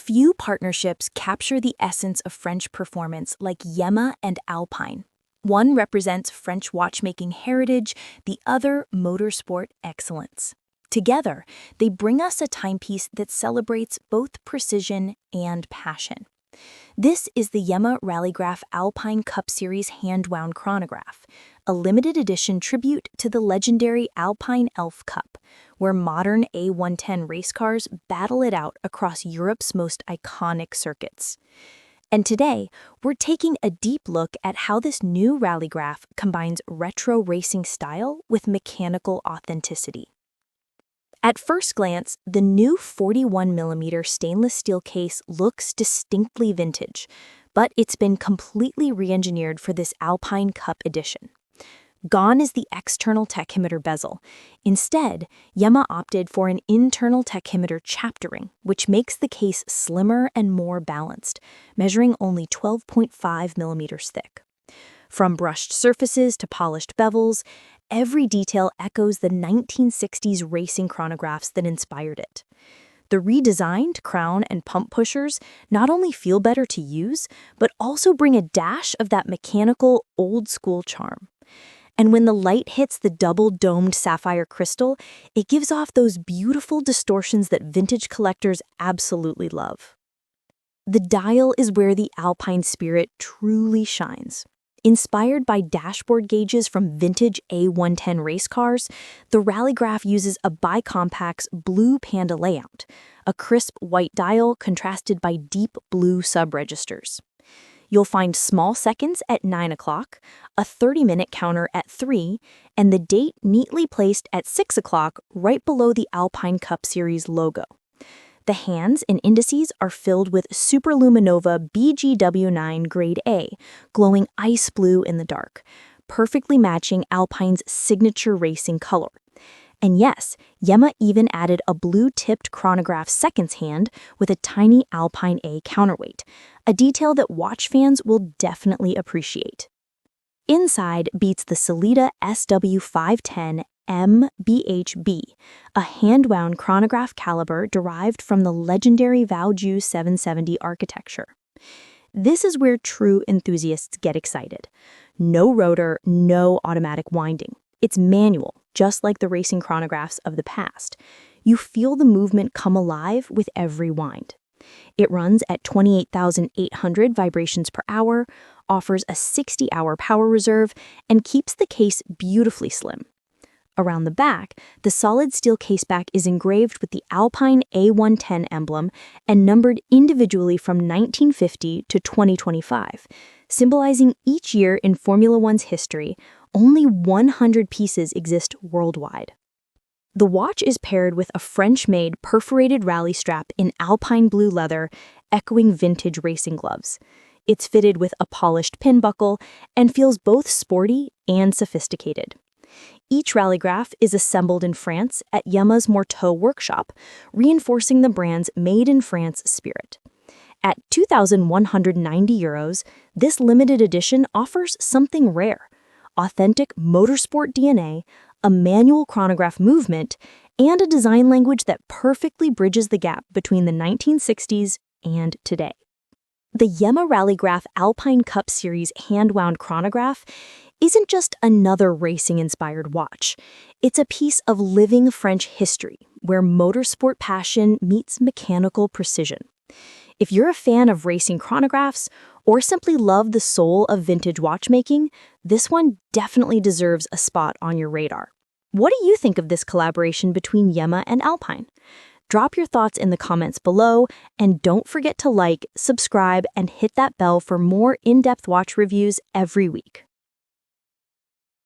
Few partnerships capture the essence of French performance like Yema and Alpine. One represents French watchmaking heritage, the other motorsport excellence. Together, they bring us a timepiece that celebrates both precision and passion. This is the Yema Rallygraf Alpine Cup Series hand-wound chronograph, a limited edition tribute to the legendary Alpine Elf Cup, where modern A110 race cars battle it out across Europe's most iconic circuits. And today, we're taking a deep look at how this new rallygraph combines retro racing style with mechanical authenticity. At first glance, the new 41mm stainless steel case looks distinctly vintage, but it's been completely re-engineered for this Alpine Cup edition. Gone is the external tachymeter bezel. Instead, Yema opted for an internal tachymeter chaptering, which makes the case slimmer and more balanced, measuring only 12.5mm thick. From brushed surfaces to polished bevels, every detail echoes the 1960s racing chronographs that inspired it. The redesigned crown and pump pushers not only feel better to use, but also bring a dash of that mechanical, old-school charm. And when the light hits the double-domed sapphire crystal, it gives off those beautiful distortions that vintage collectors absolutely love. The dial is where the Alpine spirit truly shines. Inspired by dashboard gauges from vintage A110 race cars, the Rallygraph uses a bicompax blue panda layout, a crisp white dial contrasted by deep blue subregisters. You'll find small seconds at 9 o'clock, a 30-minute counter at 3, and the date neatly placed at 6 o'clock right below the Alpine Cup Series logo. The hands and indices are filled with Superluminova BGW9 Grade A, glowing ice blue in the dark, perfectly matching Alpine's signature racing color. And yes, Yema even added a blue-tipped chronograph seconds hand with a tiny Alpine A counterweight, a detail that watch fans will definitely appreciate. Inside beats the Sellita SW510 MBHB, a hand-wound chronograph caliber derived from the legendary Valjoux 770 architecture. This is where true enthusiasts get excited. No rotor, no automatic winding. It's manual, just like the racing chronographs of the past. You feel the movement come alive with every wind. It runs at 28,800 vibrations per hour, offers a 60-hour power reserve, and keeps the case beautifully slim. Around the back, the solid steel caseback is engraved with the Alpine A110 emblem and numbered individually from 1950 to 2025, symbolizing each year in Formula One's history. Only 100 pieces exist worldwide. The watch is paired with a French-made perforated rally strap in Alpine blue leather, echoing vintage racing gloves. It's fitted with a polished pin buckle and feels both sporty and sophisticated. Each rallygraph is assembled in France at Yema's Morteau workshop, reinforcing the brand's made-in-France spirit. At €2,190, this limited edition offers something rare: authentic motorsport DNA, a manual chronograph movement, and a design language that perfectly bridges the gap between the 1960s and today. The Yema Rallygraf Alpine Cup Series hand-wound chronograph isn't just another racing-inspired watch. It's a piece of living French history where motorsport passion meets mechanical precision. If you're a fan of racing chronographs or simply love the soul of vintage watchmaking, this one definitely deserves a spot on your radar. What do you think of this collaboration between Yema and Alpine? Drop your thoughts in the comments below, and don't forget to like, subscribe, and hit that bell for more in-depth watch reviews every week.